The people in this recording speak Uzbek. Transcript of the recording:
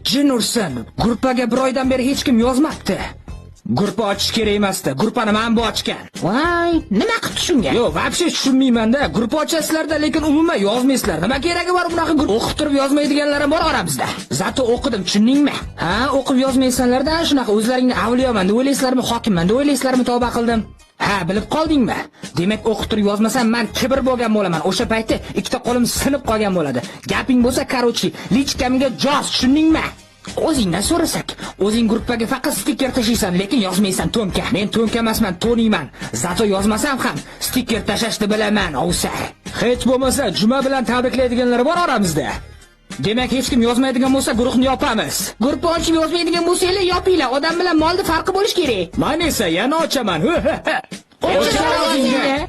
Jin ursin, gruppaga bir oydan beri hech kim yozmabdi. Gruppa ochish kerak emasdi. Gruppani men bu ochgan. Voy, nima qilib tushungan? Yo'q, vobshe tushunmayman-da. Gruppa ochasizlar-da, lekin umuman yozmaysizlar. Nima keragi bor bunaqa o'qib turib yozmaydiganlar ham bor oramizda. Zato o'qidim, tushundingmi? Ha, o'qib yozmaysanlar-da, shunaqa o'zlaringni avliyoman deb o'ylaysizlarmi, hokimman deb o'ylaysizlarmi, tavba qildim. Ha, bilib qoldingmi? Demak, o'qib turib yozmasam, men kibr bo'lgan bo'laman. O'sha paytda ikkita qo'lim sinib qolgan bo'ladi. Gaping bo'lsa, karochi, lichkamga joz, tushundingmi? O'zingdan so'rasak, o'zing gruppaga faqat stiker tashiysan, lekin yozmaysan, to'nka. Men to'nka emasman, to'niyman. Zato yozmasam ham stiker tashashni bilaman, ovsa. Hech bo'lmasa, juma bilan tabriklaydiganlar bor oramizda. Demak, hech kim yozmaydigan bo'lsa, guruhni yopamiz. Gruppa ochib yozmaydigan bo'lsanglar, yopinglar. Odam bilan molda farqi bo'lish kerak. Men esa yana ochaman. Ochaman.